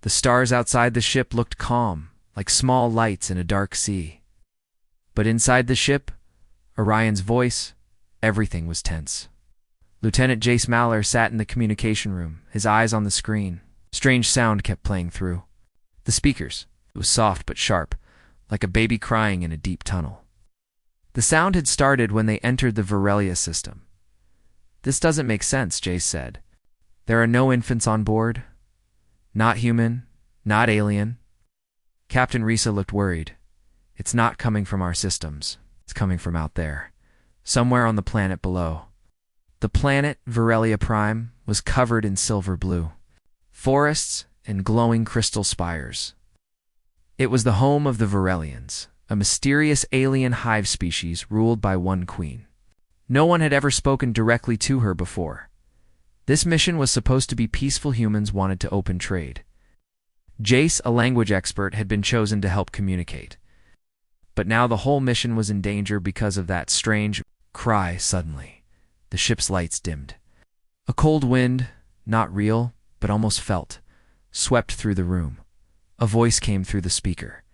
The stars outside the ship looked calm, like small lights in a dark sea. But inside the ship, Orion's voice, everything was tense. Lieutenant Jace Maller sat in the communication room, his eyes on the screen. Strange sound kept playing through. The speakers. It was soft but sharp, like a baby crying in a deep tunnel. The sound had started when they entered the Virelia system. "This doesn't make sense," Jace said. "There are no infants on board. Not human, not alien." Captain Risa looked worried. "It's not coming from our systems. It's coming from out there, somewhere on the planet below." The planet, Virelia Prime, was covered in silver blue. Forests and glowing crystal spires. It was the home of the Virelians, a mysterious alien hive species ruled by one queen. No one had ever spoken directly to her before. This mission was supposed to be peaceful. Humans wanted to open trade. Jace, a language expert, had been chosen to help communicate. But now the whole mission was in danger because of that strange cry. Suddenly, the ship's lights dimmed. A cold wind, not real, but almost felt, swept through the room. A voice came through the speaker.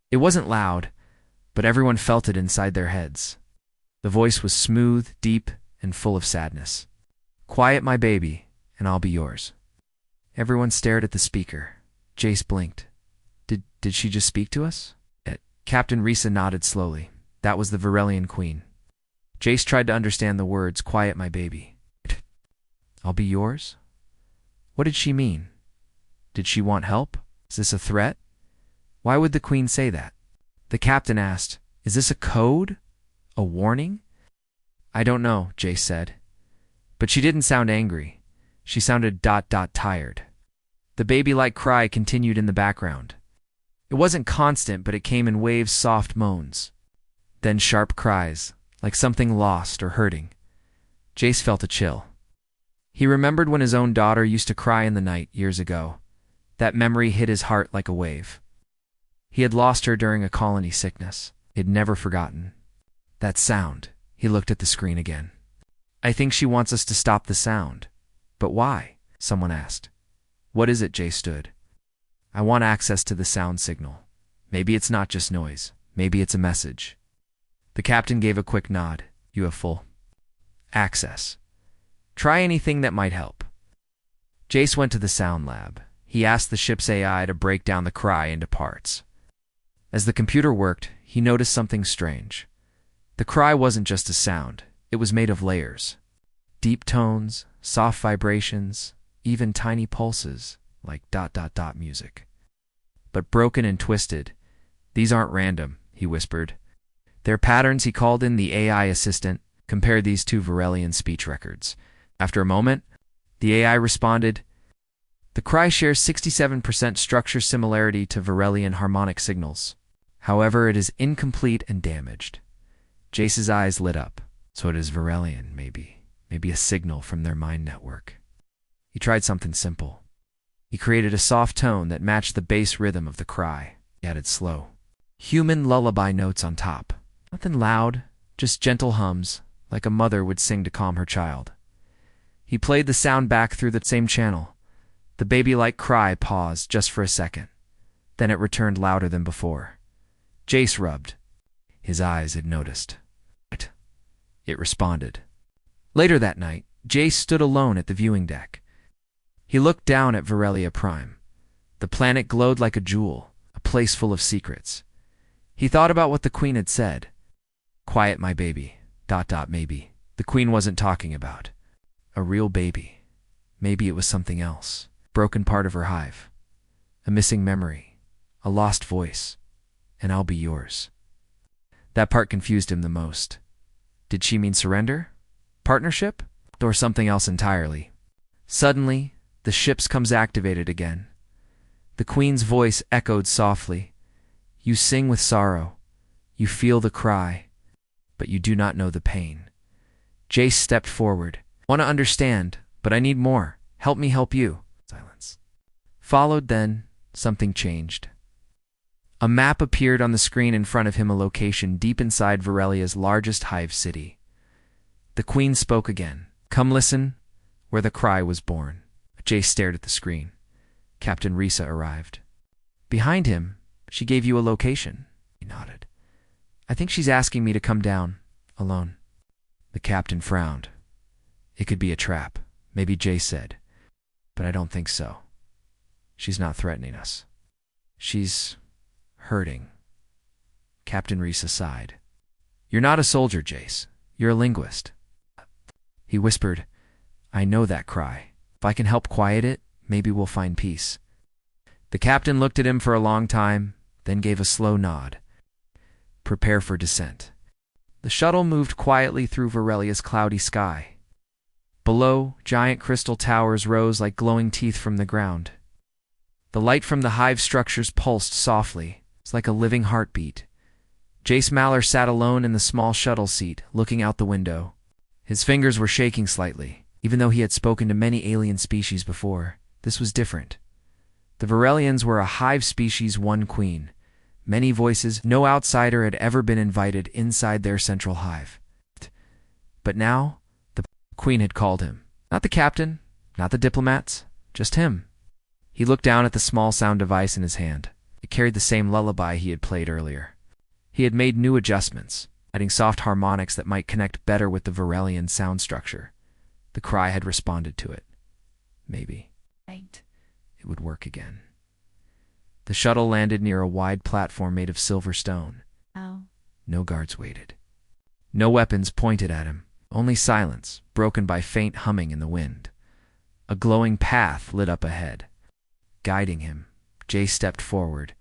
It wasn't loud, but everyone felt it inside their heads. The voice was smooth, deep, and full of sadness. "Quiet, my baby, and I'll be yours." Everyone stared at the speaker. Jace blinked. Did she just speak to us? Captain Risa nodded slowly. That was the Virelian queen. Jace tried to understand the words, "Quiet, my baby. I'll be yours?" What did she mean? Did she want help? Is this a threat? Why would the queen say that? The captain asked, "Is this a code? A warning?" "I don't know," Jace said. But she didn't sound angry. She sounded tired. The baby-like cry continued in the background. It wasn't constant, but it came in waves, soft moans. Then sharp cries, like something lost or hurting. Jace felt a chill. He remembered when his own daughter used to cry in the night years ago. That memory hit his heart like a wave. He had lost her during a colony sickness. He'd never forgotten. That sound. He looked at the screen again. "I think she wants us to stop the sound." "But why?" someone asked. "What is it?" Jace stood. "I want access to the sound signal. Maybe it's not just noise. Maybe it's a message." The captain gave a quick nod. "You have full access. Try anything that might help." Jace went to the sound lab. He asked the ship's AI to break down the cry into parts. As the computer worked, he noticed something strange. The cry wasn't just a sound. It was made of layers. Deep tones, soft vibrations, even tiny pulses, like ... music. But broken and twisted. "These aren't random," he whispered. "They're patterns." He called in the AI assistant, compared these two Virelian speech records. After a moment, the AI responded, "The cry shares 67% structure similarity to Virelian harmonic signals. However, it is incomplete and damaged." Jace's eyes lit up. So it is Virelian, maybe. Maybe a signal from their mind network. He tried something simple. He created a soft tone that matched the bass rhythm of the cry. He added slow, human lullaby notes on top. Nothing loud, just gentle hums, like a mother would sing to calm her child. He played the sound back through the same channel. The baby-like cry paused just for a second. Then it returned louder than before. Jace rubbed. His eyes had noticed. It responded. Later that night, Jace stood alone at the viewing deck. He looked down at Virelia Prime. The planet glowed like a jewel, a place full of secrets. He thought about what the queen had said. "Quiet, my baby. ... maybe." The queen wasn't talking about a real baby. Maybe it was something else. Broken part of her hive. A missing memory. A lost voice. And "I'll be yours." That part confused him the most. Did she mean surrender? Partnership? Or something else entirely? Suddenly, the ship's comes activated again. The queen's voice echoed softly. "You sing with sorrow. You feel the cry. But you do not know the pain." Jace stepped forward. "Want to understand, but I need more. Help me help you." Silence. Followed then, something changed. A map appeared on the screen in front of him, a location deep inside Virelia's largest hive city. The queen spoke again. "Come listen, where the cry was born." Jace stared at the screen. Captain Risa arrived. Behind him, she gave you a location. He nodded. I think she's asking me to come down, alone. The captain frowned. It could be a trap, maybe Jace said. But I don't think so. She's not threatening us. She's hurting. Captain Risa sighed. You're not a soldier, Jace. You're a linguist. He whispered, I know that cry. If I can help quiet it, maybe we'll find peace. The captain looked at him for a long time, then gave a slow nod. Prepare for descent. The shuttle moved quietly through Varelia's cloudy sky. Below, giant crystal towers rose like glowing teeth from the ground. The light from the hive structures pulsed softly. It's like a living heartbeat. Jace Maller sat alone in the small shuttle seat, looking out the window. His fingers were shaking slightly. Even though he had spoken to many alien species before, this was different. The Varelians were a hive species, one queen. Many voices, no outsider had ever been invited inside their central hive. But now, the queen had called him. Not the captain, not the diplomats, just him. He looked down at the small sound device in his hand. It carried the same lullaby he had played earlier. He had made new adjustments, adding soft harmonics that might connect better with the Varelian sound structure. The cry had responded to it. Maybe it would work again. The shuttle landed near a wide platform made of silver stone. No guards waited. No weapons pointed at him, only silence, broken by faint humming in the wind. A glowing path lit up ahead. Guiding him, Jace stepped forward.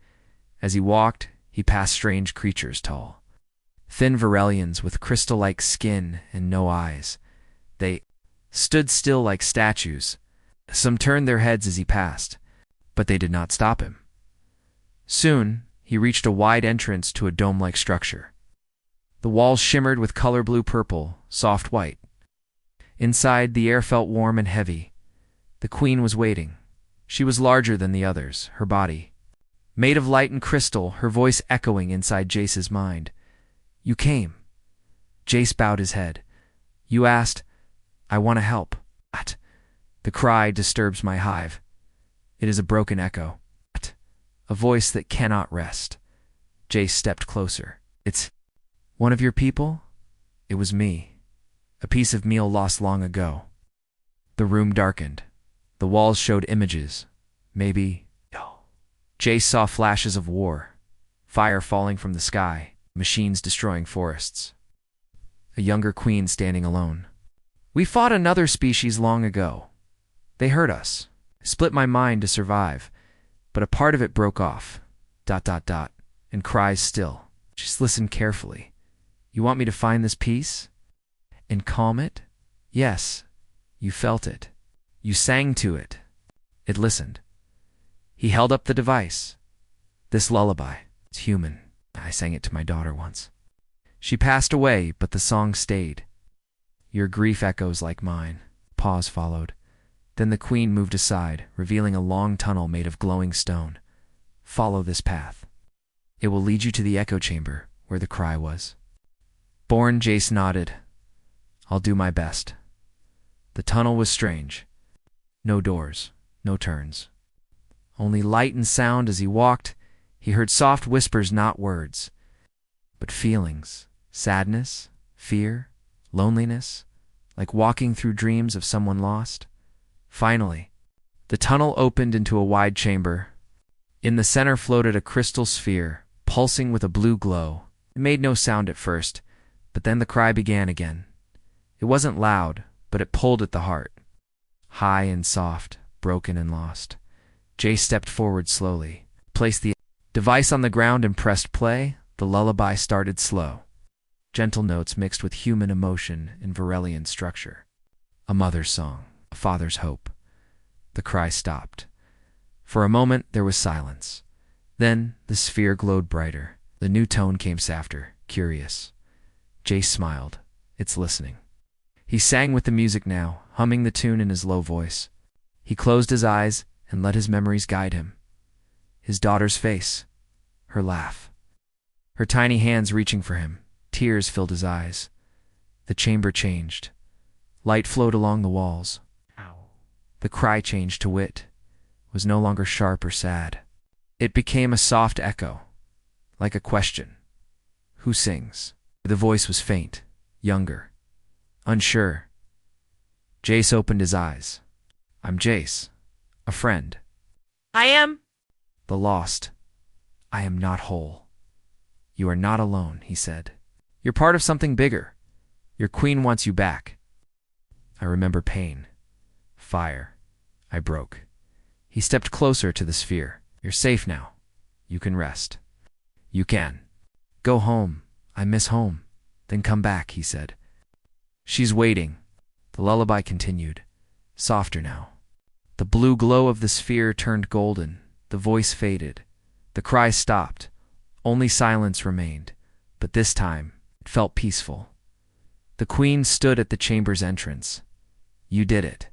As he walked, he passed strange creatures tall. Thin Varelians with crystal-like skin and no eyes. They stood still like statues. Some turned their heads as he passed, but they did not stop him. Soon, he reached a wide entrance to a dome-like structure. The walls shimmered with color blue-purple, soft white. Inside, the air felt warm and heavy. The queen was waiting. She was larger than the others, her body made of light and crystal, her voice echoing inside Jace's mind. You came. Jace bowed his head. You asked. I want to help. What? The cry disturbs my hive. It is a broken echo. What? A voice that cannot rest. Jace stepped closer. It's one of your people? It was me. A piece of meal lost long ago. The room darkened. The walls showed images. Maybe. Jace saw flashes of war. Fire falling from the sky. Machines destroying forests. A younger queen standing alone. We fought another species long ago. They hurt us. Split my mind to survive. But a part of it broke off. ... And cries still. Just listen carefully. You want me to find this peace? And calm it? Yes. You felt it. You sang to it. It listened. He held up the device. This lullaby. It's human. I sang it to my daughter once. She passed away, but the song stayed. Your grief echoes like mine. Pause followed. Then the queen moved aside, revealing a long tunnel made of glowing stone. Follow this path. It will lead you to the echo chamber, where the cry was. Born, Jace nodded. I'll do my best. The tunnel was strange. No doors, no turns. Only light and sound. As he walked, he heard soft whispers, not words, but feelings. Sadness, fear, loneliness, like walking through dreams of someone lost. Finally, the tunnel opened into a wide chamber. In the center floated a crystal sphere, pulsing with a blue glow. It made no sound at first, but then the cry began again. It wasn't loud, but it pulled at the heart. High and soft, broken and lost. Jace stepped forward slowly, placed the device on the ground and pressed play. The lullaby started slow. Gentle notes mixed with human emotion and Varelian structure. A mother's song, a father's hope. The cry stopped. For a moment there was silence. Then the sphere glowed brighter. The new tone came softer, curious. Jace smiled. It's listening. He sang with the music now, humming the tune in his low voice. He closed his eyes and let his memories guide him. His daughter's face, her laugh, her tiny hands reaching for him. Tears filled his eyes. The chamber changed. Light flowed along the walls. The cry changed to wit. was no longer sharp or sad. It became a soft echo, like a question. Who sings? The voice was faint, younger, unsure. Jace opened his eyes. I'm Jace, a friend. I am. The lost. I am not whole. You are not alone, he said. You're part of something bigger. Your queen wants you back. I remember pain. Fire. I broke. He stepped closer to the sphere. You're safe now. You can rest. You can. Go home. I miss home. Then come back, he said. She's waiting. The lullaby continued, softer now. The blue glow of the sphere turned golden. The voice faded. The cry stopped. Only silence remained, but this time it felt peaceful. The queen stood at the chamber's entrance. You did it.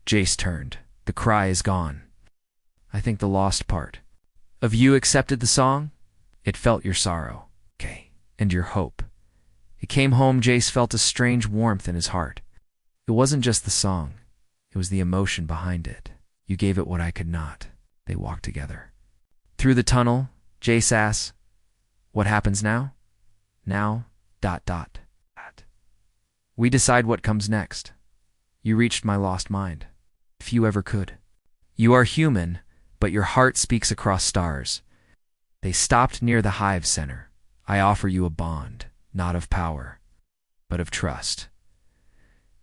Jace turned. The cry is gone. I think the lost part of you accepted the song. It felt your sorrow, okay, and your hope. It came home. Jace felt a strange warmth in his heart. It wasn't just the song. It was the emotion behind it. You gave it what I could not. They walked together. Through the tunnel, Jace asked, what happens now? Now, ... We decide what comes next. You reached my lost mind. If you ever could. You are human, but your heart speaks across stars. They stopped near the hive center. I offer you a bond, not of power, but of trust.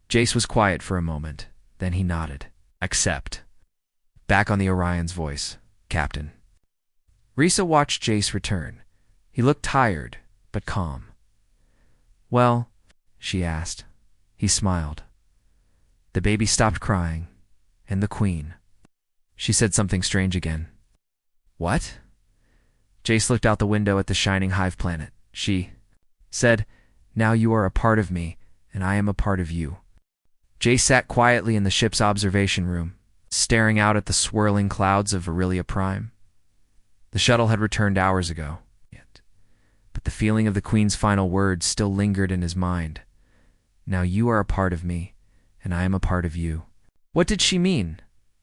Jace was quiet for a moment. Then he nodded. Accept. Back on the Orion's voice. Captain. Risa watched Jace return. He looked tired, but calm. Well, she asked. He smiled. The baby stopped crying, and the queen. She said something strange again. What? Jace looked out the window at the shining hive planet. She said, now you are a part of me, and I am a part of you. Jace sat quietly in the ship's observation room, staring out at the swirling clouds of Aurelia Prime. The shuttle had returned hours ago, but the feeling of the Queen's final words still lingered in his mind. Now you are a part of me, and I am a part of you. What did she mean?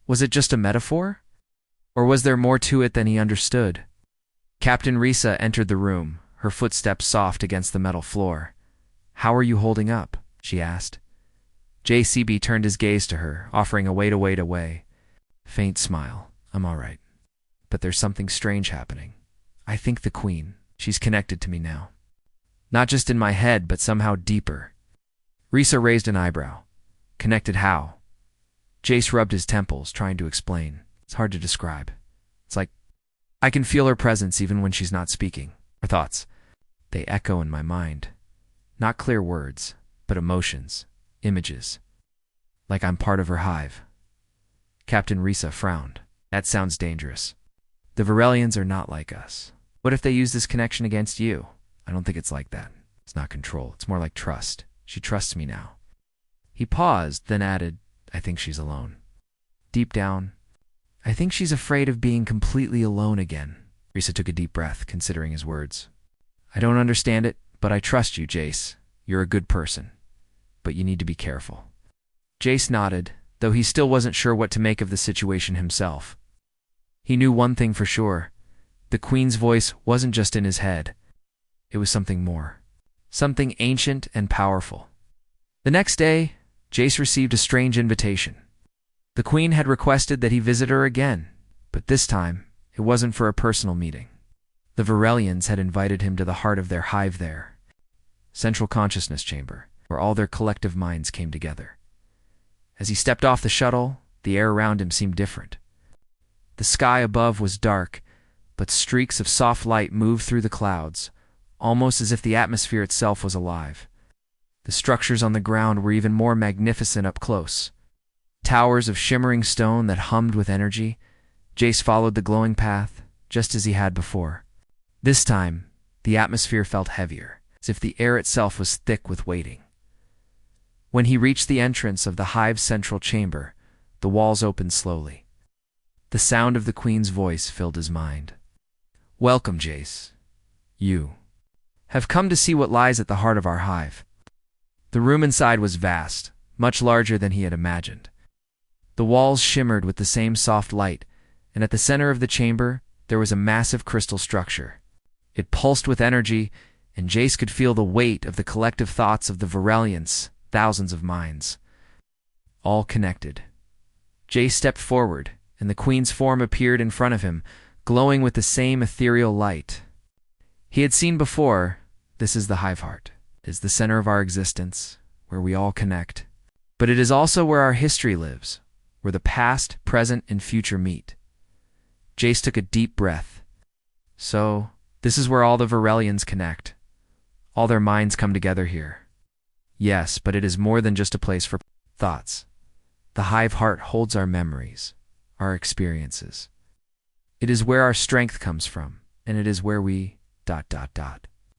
Was it just a metaphor? Or was there more to it than he understood? Captain Risa entered the room, her footsteps soft against the metal floor. How are you holding up? She asked. JCB turned his gaze to her, offering a way to wait away. Faint smile. I'm all right. But there's something strange happening. I think the Queen. She's connected to me now. Not just in my head, but somehow deeper. Risa raised an eyebrow. Connected how? Jace rubbed his temples, trying to explain. It's hard to describe. It's like I can feel her presence even when she's not speaking. Her thoughts. They echo in my mind. Not clear words, but emotions. Images. Like I'm part of her hive. Captain Risa frowned. That sounds dangerous. The Varelians are not like us. What if they use this connection against you? I don't think it's like that. It's not control. It's more like trust. She trusts me now. He paused, then added, I think she's alone. Deep down, I think she's afraid of being completely alone again. Risa took a deep breath, considering his words. I don't understand it, but I trust you, Jace. You're a good person. But you need to be careful. Jace nodded, though he still wasn't sure what to make of the situation himself. He knew one thing for sure. The Queen's voice wasn't just in his head. It was something more. Something ancient and powerful. The next day, Jace received a strange invitation. The Queen had requested that he visit her again, but this time, it wasn't for a personal meeting. The Varelians had invited him to the heart of their hive there, Central Consciousness Chamber, where all their collective minds came together. As he stepped off the shuttle, the air around him seemed different. The sky above was dark, but streaks of soft light moved through the clouds, almost as if the atmosphere itself was alive. The structures on the ground were even more magnificent up close. Towers of shimmering stone that hummed with energy. Jace followed the glowing path, just as he had before. This time, the atmosphere felt heavier, as if the air itself was thick with waiting. When he reached the entrance of the hive's central chamber, the walls opened slowly. The sound of the Queen's voice filled his mind. Welcome, Jace. You have come to see what lies at the heart of our hive. The room inside was vast, much larger than he had imagined. The walls shimmered with the same soft light, and at the center of the chamber, there was a massive crystal structure. It pulsed with energy, and Jace could feel the weight of the collective thoughts of the Varelians, thousands of minds. All connected. Jace stepped forward, and the queen's form appeared in front of him, glowing with the same ethereal light. He had seen before, this is the Hive Heart. It is the center of our existence, where we all connect. But it is also where our history lives, where the past, present, and future meet. Jace took a deep breath. So, this is where all the Varelians connect. All their minds come together here. Yes, but it is more than just a place for thoughts. The Hive Heart holds our memories, our experiences. It is where our strength comes from, and it is where we ...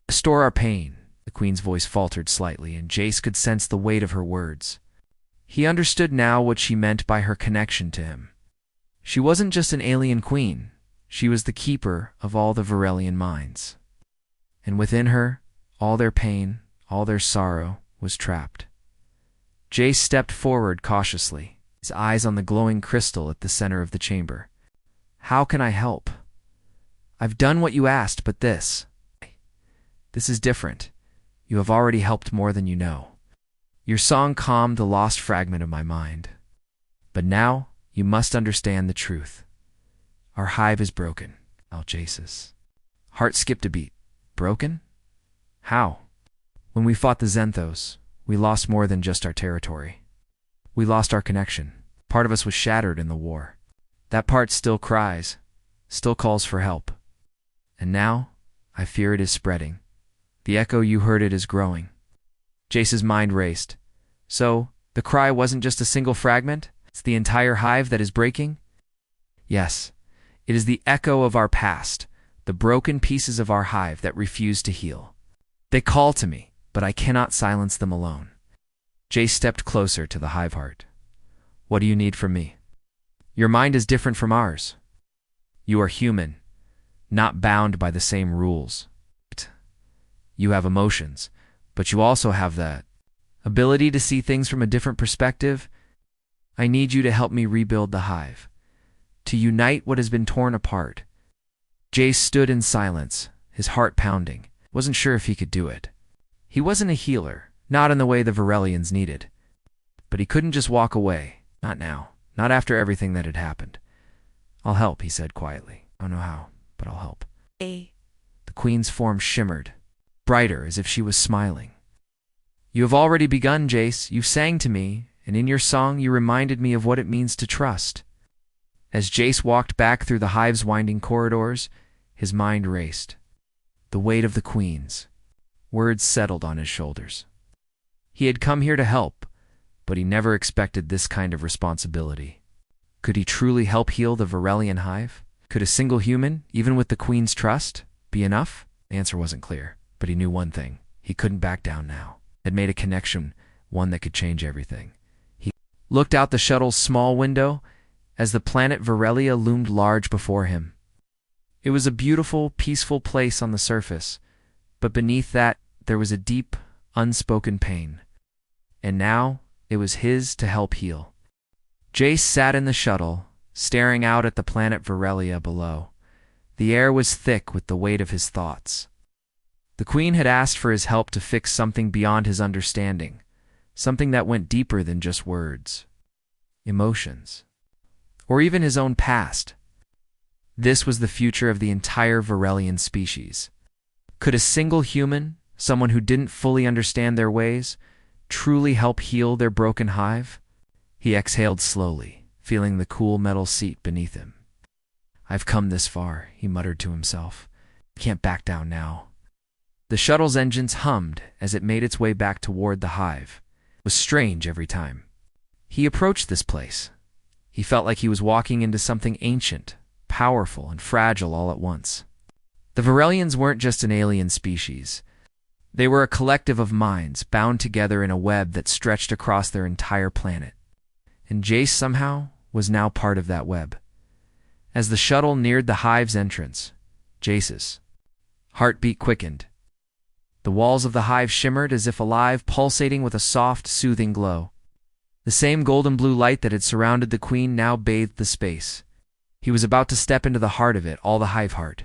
store our pain. The queen's voice faltered slightly, and Jace could sense the weight of her words. He understood now what she meant by her connection to him. She wasn't just an alien queen. She was the keeper of all the Varelian minds. And within her, all their pain, all their sorrow, was trapped. Jace stepped forward cautiously, his eyes on the glowing crystal at the center of the chamber. How can I help? I've done what you asked, but this is different. You have already helped more than you know. Your song calmed the lost fragment of my mind. But now, you must understand the truth. Our hive is broken. Jace's heart skipped a beat. Broken? How? When we fought the Zenthos, we lost more than just our territory. We lost our connection. Part of us was shattered in the war. That part still cries, still calls for help. And now, I fear it is spreading. The echo you heard it is growing. Jace's mind raced. So, the cry wasn't just a single fragment? It's the entire hive that is breaking? Yes, it is the echo of our past, the broken pieces of our hive that refuse to heal. They call to me, but I cannot silence them alone. Jace stepped closer to the Hive Heart. What do you need from me? Your mind is different from ours. You are human, not bound by the same rules. You have emotions, but you also have that ability to see things from a different perspective. I need you to help me rebuild the hive, to unite what has been torn apart. Jace stood in silence, his heart pounding. Wasn't sure if he could do it. He wasn't a healer, not in the way the Varelians needed. But he couldn't just walk away. Not now. Not after everything that had happened. I'll help, he said quietly. I don't know how, but I'll help. The queen's form shimmered, brighter as if she was smiling. You have already begun, Jace. You sang to me, and in your song you reminded me of what it means to trust. As Jace walked back through the hive's winding corridors, his mind raced. The weight of the queens. Words settled on his shoulders. He had come here to help, but he never expected this kind of responsibility. Could he truly help heal the Varelian hive? Could a single human, even with the queen's trust, be enough? The answer wasn't clear, but he knew one thing. He couldn't back down now. Had made a connection, one that could change everything. He looked out the shuttle's small window as the planet Varelia loomed large before him. It was a beautiful, peaceful place on the surface, but beneath that there was a deep, unspoken pain. And now it was his to help heal. Jace sat in the shuttle, staring out at the planet Varelia below. The air was thick with the weight of his thoughts. The queen had asked for his help to fix something beyond his understanding, something that went deeper than just words, emotions, or even his own past. This was the future of the entire Varelian species. Could a single human, someone who didn't fully understand their ways, truly help heal their broken hive? He exhaled slowly, feeling the cool metal seat beneath him. I've come this far, he muttered to himself. Can't back down now. The shuttle's engines hummed as it made its way back toward the hive. It was strange every time he approached this place. He felt like he was walking into something ancient, powerful, and fragile all at once. The Varelians weren't just an alien species. They were a collective of minds bound together in a web that stretched across their entire planet. And Jace somehow was now part of that web. As the shuttle neared the hive's entrance, Jace's heartbeat quickened. The walls of the hive shimmered as if alive, pulsating with a soft, soothing glow. The same golden blue light that had surrounded the queen now bathed the space. He was about to step into the heart of it, all the hive heart,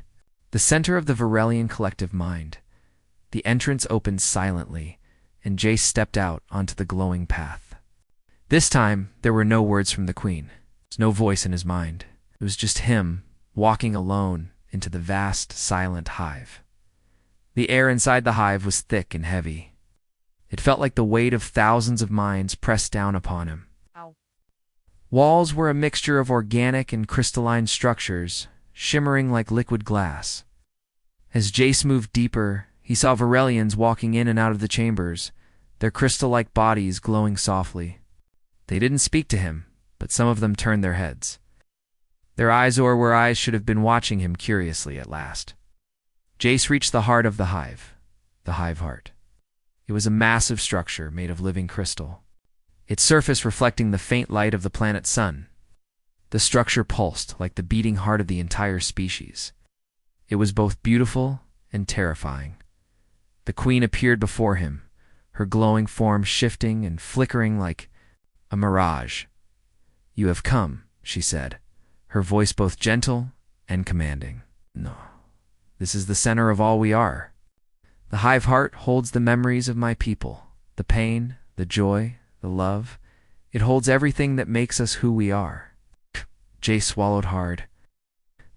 the center of the Varelian collective mind. The entrance opened silently, and Jace stepped out onto the glowing path. This time, there were no words from the queen. There was no voice in his mind. It was just him, walking alone into the vast, silent hive. The air inside the hive was thick and heavy. It felt like the weight of thousands of minds pressed down upon him. Ow. Walls were a mixture of organic and crystalline structures, shimmering like liquid glass. As Jace moved deeper, he saw Varelians walking in and out of the chambers, their crystal-like bodies glowing softly. They didn't speak to him, but some of them turned their heads. Their eyes or where eyes should have been watching him curiously at last. Jace reached the heart of the hive heart. It was a massive structure made of living crystal, its surface reflecting the faint light of the planet's sun. The structure pulsed like the beating heart of the entire species. It was both beautiful and terrifying. The queen appeared before him, her glowing form shifting and flickering like a mirage. "You have come," she said, her voice both gentle and commanding. "No, this is the center of all we are. The hive heart holds the memories of my people, the pain, the joy, the love. It holds everything that makes us who we are." Jace swallowed hard.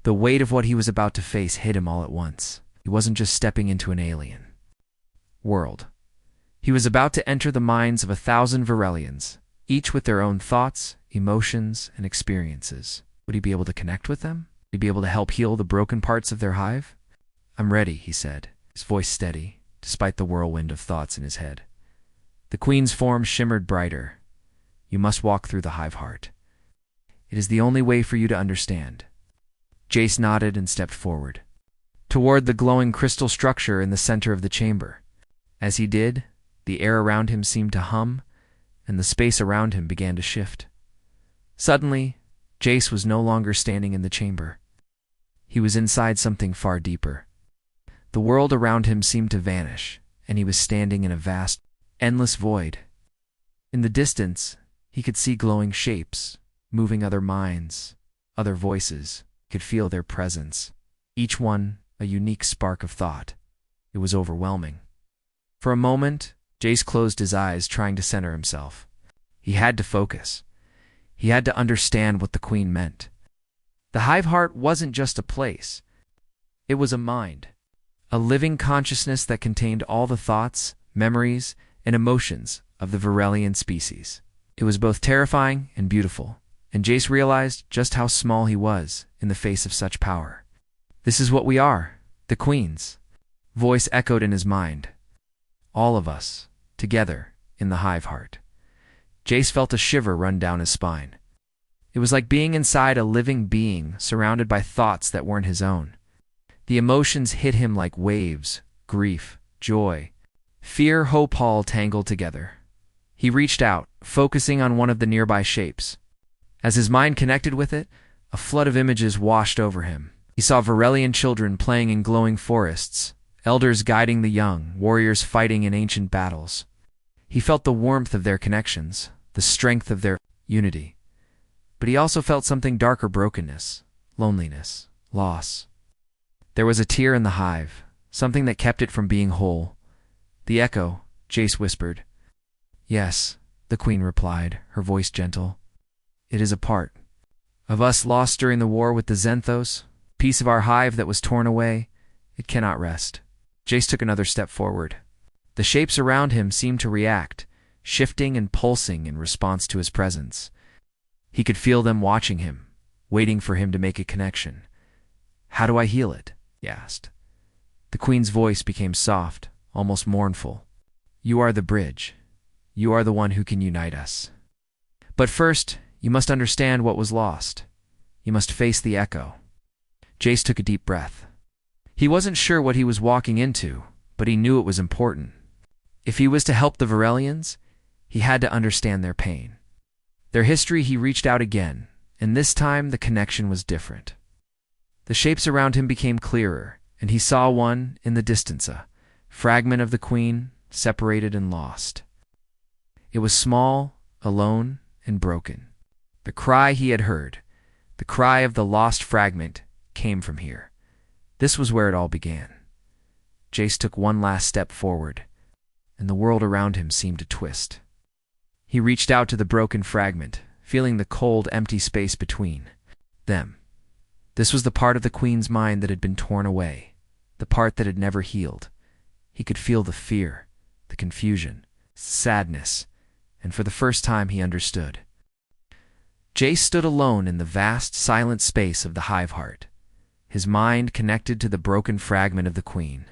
The weight of what he was about to face hit him all at once. He wasn't just stepping into an alien world. He was about to enter the minds of 1,000 Varelians, each with their own thoughts, emotions, and experiences. Would he be able to connect with them? Would he be able to help heal the broken parts of their hive? "I'm ready," he said, his voice steady, despite the whirlwind of thoughts in his head. The queen's form shimmered brighter. "You must walk through the hive heart. It is the only way for you to understand." Jace nodded and stepped forward, toward the glowing crystal structure in the center of the chamber. As he did, the air around him seemed to hum, and the space around him began to shift. Suddenly, Jace was no longer standing in the chamber. He was inside something far deeper. The world around him seemed to vanish, and he was standing in a vast, endless void. In the distance, he could see glowing shapes, moving other minds, other voices. He could feel their presence, each one a unique spark of thought. It was overwhelming. For a moment, Jace closed his eyes, trying to center himself. He had to focus. He had to understand what the queen meant. The hive heart wasn't just a place. It was a mind, a living consciousness that contained all the thoughts, memories, and emotions of the Varelian species. It was both terrifying and beautiful, and Jace realized just how small he was in the face of such power. "This is what we are, the queens," voice echoed in his mind. "All of us, together, in the hive heart." Jace felt a shiver run down his spine. It was like being inside a living being surrounded by thoughts that weren't his own. The emotions hit him like waves: grief, joy, fear, hope, all tangled together. He reached out, focusing on one of the nearby shapes. As his mind connected with it, a flood of images washed over him. He saw Varelian children playing in glowing forests, elders guiding the young, warriors fighting in ancient battles. He felt the warmth of their connections, the strength of their unity. But he also felt something darker: brokenness, loneliness, loss. There was a tear in the hive, something that kept it from being whole. "The echo," Jace whispered. "Yes," the queen replied, her voice gentle. "It is a part of us lost during the war with the Zenthos, piece of our hive that was torn away. It cannot rest." Jace took another step forward. The shapes around him seemed to react, shifting and pulsing in response to his presence. He could feel them watching him, waiting for him to make a connection. "How do I heal it?" he asked. The queen's voice became soft, almost mournful. "You are the bridge. You are the one who can unite us. But first, you must understand what was lost. You must face the echo." Jace took a deep breath. He wasn't sure what he was walking into, but he knew it was important. If he was to help the Varelians, he had to understand their pain. Their history. He reached out again, and this time the connection was different. The shapes around him became clearer, and he saw one in the distance, a fragment of the queen, separated and lost. It was small, alone and broken. The cry he had heard, the cry of the lost fragment, came from here. This was where it all began. Jace took one last step forward, and the world around him seemed to twist. He reached out to the broken fragment, feeling the cold, empty space between them. This was the part of the Queen's mind that had been torn away, the part that had never healed. He could feel the fear, the confusion, sadness, and for the first time he understood. Jace stood alone in the vast, silent space of the hive heart, his mind connected to the broken fragment of the Queen.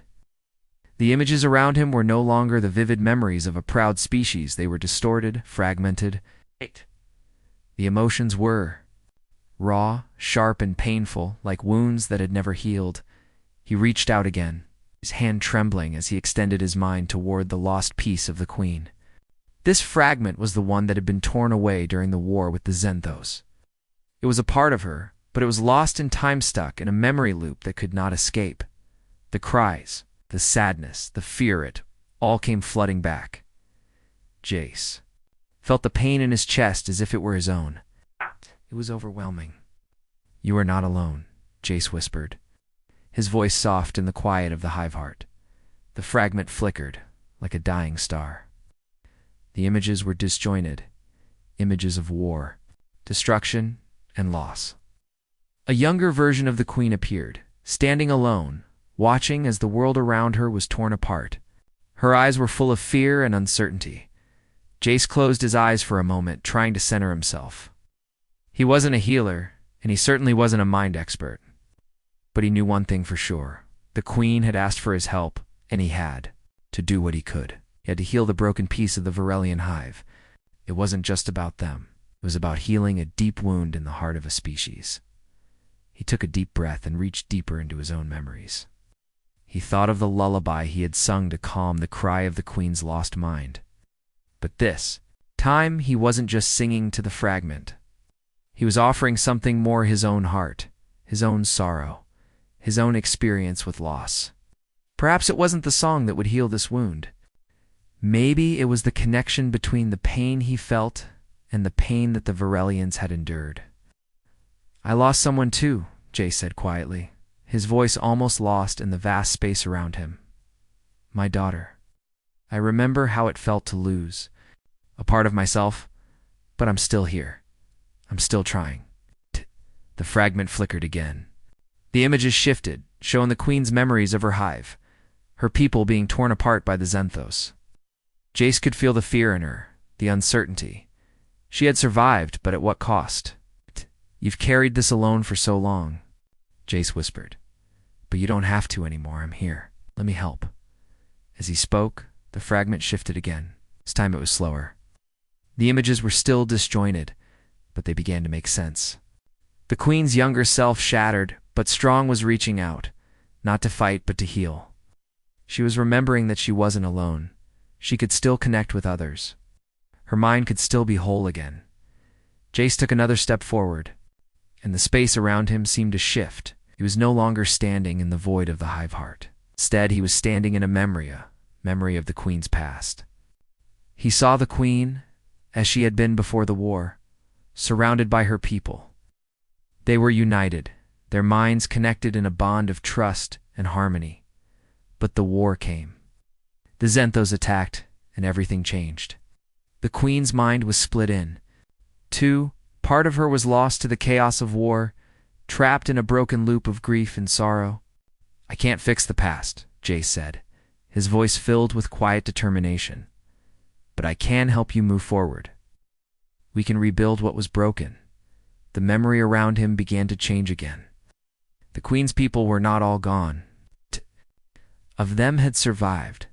The images around him were no longer the vivid memories of a proud species. They were distorted, fragmented. The emotions were raw, sharp, and painful, like wounds that had never healed. He reached out again, his hand trembling as he extended his mind toward the lost piece of the Queen. This fragment was the one that had been torn away during the war with the Xanthos. It was a part of her, but it was lost in time, stuck in a memory loop that could not escape. The cries, the sadness, the fear, it all came flooding back. Jace felt the pain in his chest as if it were his own. It was overwhelming. "You are not alone," Jace whispered, his voice soft in the quiet of the hive heart. The fragment flickered like a dying star. The images were disjointed, images of war, destruction, and loss. A younger version of the Queen appeared, standing alone, watching as the world around her was torn apart. Her eyes were full of fear and uncertainty. Jace closed his eyes for a moment, trying to center himself. He wasn't a healer, and he certainly wasn't a mind expert. But he knew one thing for sure. The Queen had asked for his help, and he had to do what he could. He had to heal the broken piece of the Varelian hive. It wasn't just about them. It was about healing a deep wound in the heart of a species. He took a deep breath and reached deeper into his own memories. He thought of the lullaby he had sung to calm the cry of the Queen's lost mind. But this time he wasn't just singing to the fragment. He was offering something more: his own heart, his own sorrow, his own experience with loss. Perhaps it wasn't the song that would heal this wound. Maybe it was the connection between the pain he felt and the pain that the Varelians had endured. "I lost someone too," Jace said quietly, his voice almost lost in the vast space around him. "My daughter. I remember how it felt to lose a part of myself, but I'm still here. I'm still trying." The fragment flickered again. The images shifted, showing the Queen's memories of her hive, her people being torn apart by the Xanthos. Jace could feel the fear in her, the uncertainty. She had survived, but at what cost? "You've carried this alone for so long," Jace whispered. "But you don't have to anymore. I'm here. Let me help." As he spoke, the fragment shifted again. This time it was slower. The images were still disjointed, but they began to make sense. The Queen's younger self, shattered, but strong, was reaching out, not to fight, but to heal. She was remembering that she wasn't alone. She could still connect with others. Her mind could still be whole again. Jace took another step forward, and the space around him seemed to shift. He was no longer standing in the void of the hive heart. Instead, he was standing in a memory of the Queen's past. He saw the Queen as she had been before the war, surrounded by her people. They were united, their minds connected in a bond of trust and harmony. But the war came. The Xanthos attacked, and everything changed. The Queen's mind was split in two. Part of her was lost to the chaos of war, trapped in a broken loop of grief and sorrow. "I can't fix the past," Jace said, his voice filled with quiet determination. "But I can help you move forward. We can rebuild what was broken." The memory around him began to change again. The Queen's people were not all gone. Of them had survived.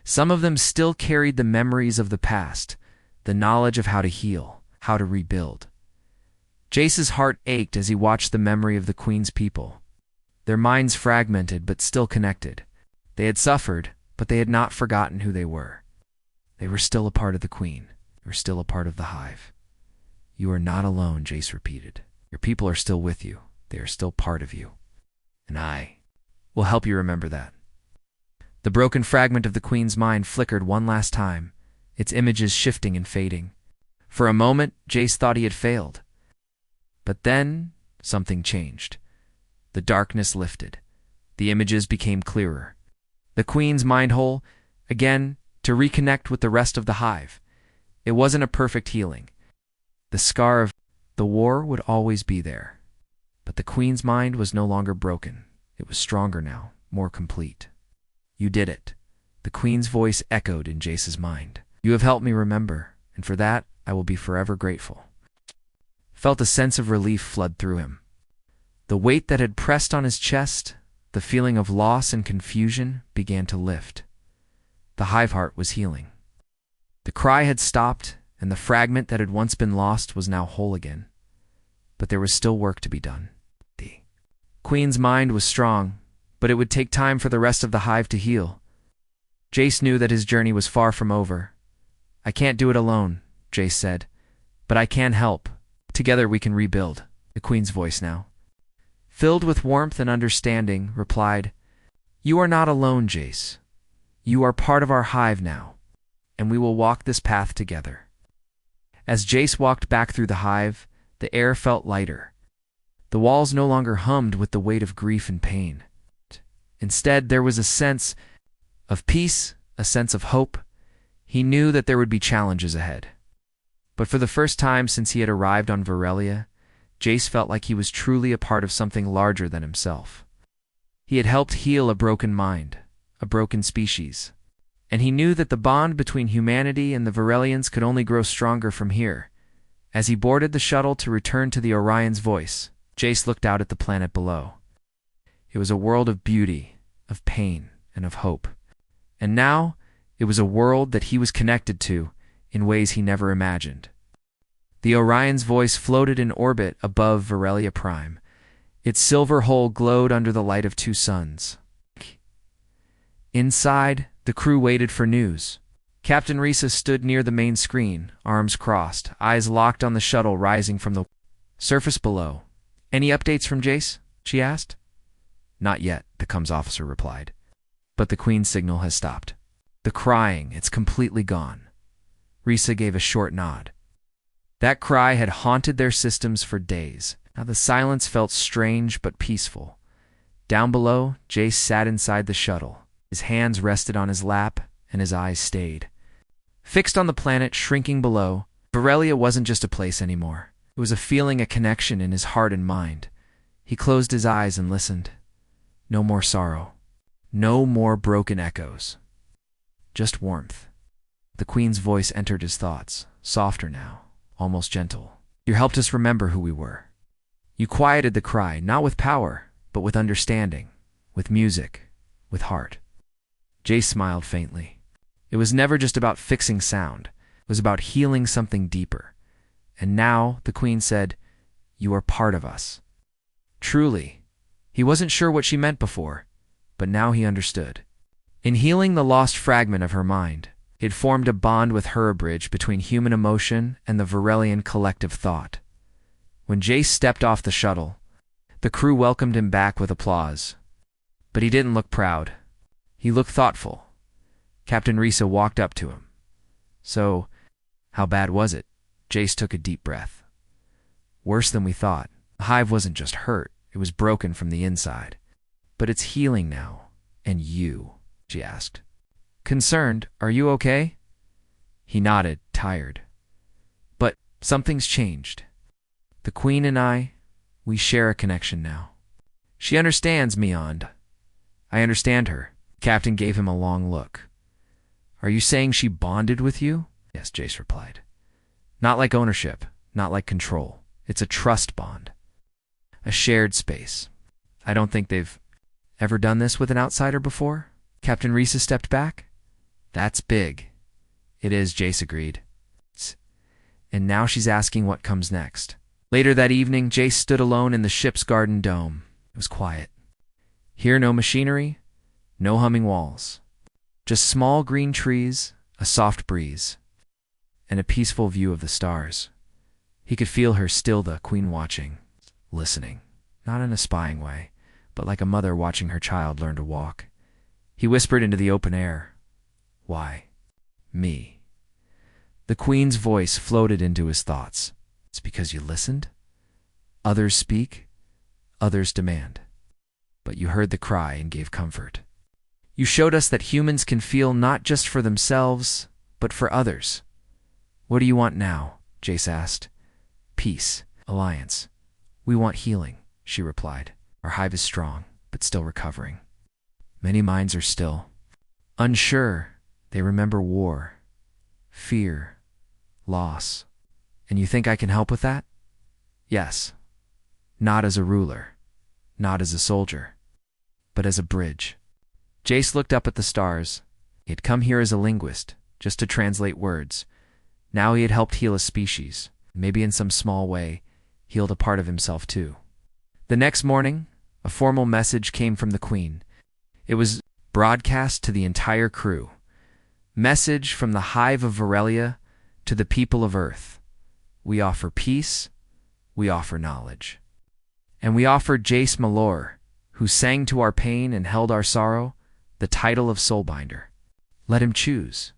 Some of them still carried the memories of the past, the knowledge of how to heal, how to rebuild. Jace's heart ached as he watched the memory of the Queen's people. Their minds fragmented but still connected. They had suffered, but they had not forgotten who they were. They were still a part of the Queen. They were still a part of the hive. "You are not alone," Jace repeated. "Your people are still with you. They are still part of you. And I will help you remember that." The broken fragment of the Queen's mind flickered one last time, its images shifting and fading. For a moment, Jace thought he had failed. But then, something changed. The darkness lifted. The images became clearer. The queen's mind whole, again, to reconnect with the rest of the hive. It wasn't a perfect healing. The scar of the war would always be there. But the queen's mind was no longer broken. It was stronger now, more complete. You did it. The queen's voice echoed in Jace's mind. You have helped me remember, and for that I will be forever grateful. Felt a sense of relief flood through him. The weight that had pressed on his chest, the feeling of loss and confusion, began to lift. The hive heart was healing. The cry had stopped, and the fragment that had once been lost was now whole again. But there was still work to be done. The queen's mind was strong, but it would take time for the rest of the hive to heal. Jace knew that his journey was far from over. I can't do it alone, Jace said, but I can help. Together we can rebuild. The queen's voice now, filled with warmth and understanding, replied, You are not alone, Jace. You are part of our hive now, and we will walk this path together. As Jace walked back through the hive, the air felt lighter. The walls no longer hummed with the weight of grief and pain. Instead, there was a sense of peace, a sense of hope. He knew that there would be challenges ahead. But for the first time since he had arrived on Varelia, Jace felt like he was truly a part of something larger than himself. He had helped heal a broken mind, a broken species, and he knew that the bond between humanity and the Varelians could only grow stronger from here. As he boarded the shuttle to return to the Orion's voice, Jace looked out at the planet below. It was a world of beauty, of pain, and of hope. And now, it was a world that he was connected to in ways he never imagined. The Orion's voice floated in orbit above Varelia Prime. Its silver hull glowed under the light of two suns. Inside, the crew waited for news. Captain Risa stood near the main screen, arms crossed, eyes locked on the shuttle rising from the surface below. Any updates from Jace? She asked. Not yet, the comms officer replied. But the Queen's signal has stopped. The crying, it's completely gone. Risa gave a short nod. That cry had haunted their systems for days. Now the silence felt strange but peaceful. Down below, Jace sat inside the shuttle. His hands rested on his lap, and his eyes stayed. Fixed on the planet shrinking below, Varelia wasn't just a place anymore. It was a feeling, a connection in his heart and mind. He closed his eyes and listened. No more sorrow. No more broken echoes. Just warmth. The Queen's voice entered his thoughts, softer now, almost gentle. You helped us remember who we were. You quieted the cry, not with power, but with understanding, with music, with heart. Jace smiled faintly. It was never just about fixing sound. It was about healing something deeper. And now, the Queen said, you are part of us. Truly. He wasn't sure what she meant before, but now he understood. In healing the lost fragment of her mind, it formed a bond with her, a bridge between human emotion and the Varelian collective thought. When Jace stepped off the shuttle, the crew welcomed him back with applause. But he didn't look proud. He looked thoughtful. Captain Risa walked up to him. So, how bad was it? Jace took a deep breath. Worse than we thought. The hive wasn't just hurt, it was broken from the inside. But it's healing now. And you, she asked. Concerned, are you okay? He nodded, tired. But something's changed. The Queen and I, we share a connection now. She understands me, and I understand her. Captain gave him a long look. Are you saying she bonded with you? Yes, Jace replied. Not like ownership, not like control. It's a trust bond. A shared space. I don't think they've ever done this with an outsider before. Captain Risa stepped back. That's big. It is, Jace agreed. And now she's asking what comes next. Later that evening, Jace stood alone in the ship's garden dome. It was quiet. Here, no machinery, no humming walls. Just small green trees, a soft breeze, and a peaceful view of the stars. He could feel her still, the Queen, watching, listening, not in a spying way, but like a mother watching her child learn to walk. He whispered into the open air, Why? Me. The Queen's voice floated into his thoughts. It's because you listened? Others speak, others demand. But you heard the cry and gave comfort. You showed us that humans can feel not just for themselves, but for others. What do you want now? Jace asked. Peace, alliance. We want healing, she replied. Our hive is strong, but still recovering. Many minds are still unsure. They remember war, fear, loss. And you think I can help with that? Yes. Not as a ruler, not as a soldier, but as a bridge. Jace looked up at the stars. He had come here as a linguist, just to translate words. Now he had helped heal a species, maybe in some small way, healed a part of himself too. The next morning, a formal message came from the Queen. It was broadcast to the entire crew. Message from the Hive of Varelia to the people of Earth. We offer peace, we offer knowledge. And we offered Jace Malor, who sang to our pain and held our sorrow, the title of Soulbinder. Let him choose,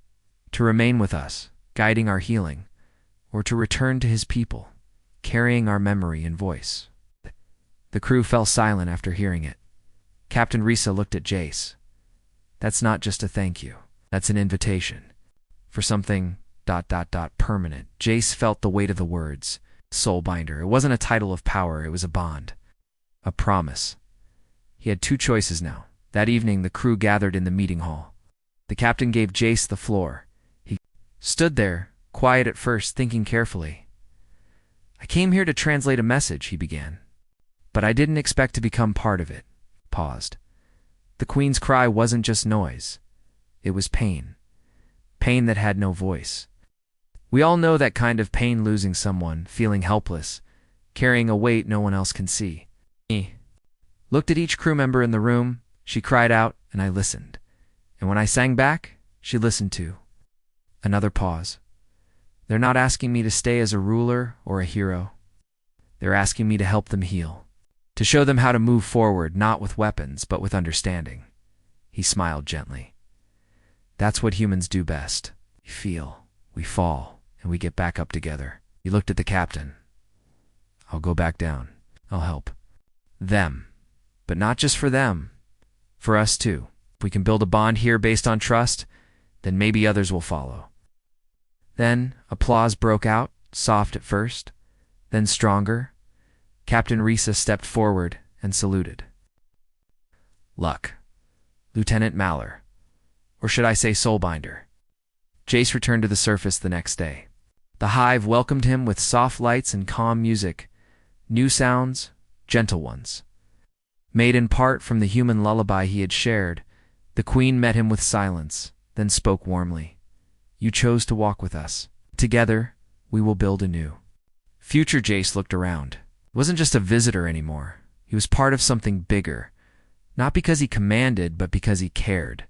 to remain with us, guiding our healing, or to return to his people, carrying our memory and voice. The crew fell silent after hearing it. Captain Risa looked at Jace. That's not just a thank you. That's an invitation. For something ... permanent. Jace felt the weight of the words. Soulbinder. It wasn't a title of power, it was a bond. A promise. He had two choices now. That evening, the crew gathered in the meeting hall. The captain gave Jace the floor. He stood there, quiet at first, thinking carefully. I came here to translate a message, he began. But I didn't expect to become part of it. Paused. The Queen's cry wasn't just noise. It was pain. Pain that had no voice. We all know that kind of pain, losing someone, feeling helpless, carrying a weight no one else can see. He looked at each crew member in the room. She cried out, and I listened. And when I sang back, she listened too. Another pause. They're not asking me to stay as a ruler or a hero. They're asking me to help them heal. To show them how to move forward, not with weapons, but with understanding. He smiled gently. That's what humans do best. We feel, we fall, and we get back up together. He looked at the captain. I'll go back down. I'll help. Them. But not just for them. For us too. If we can build a bond here based on trust, then maybe others will follow. Then applause broke out, soft at first, then stronger. Captain Risa stepped forward and saluted. Luck. Lieutenant Malor. Or should I say Soulbinder? Jace returned to the surface the next day. The hive welcomed him with soft lights and calm music, new sounds, gentle ones. Made in part from the human lullaby he had shared, the Queen met him with silence, then spoke warmly. You chose to walk with us. Together, we will build anew. Future Jace looked around. He wasn't just a visitor anymore. He was part of something bigger, not because he commanded, but because he cared.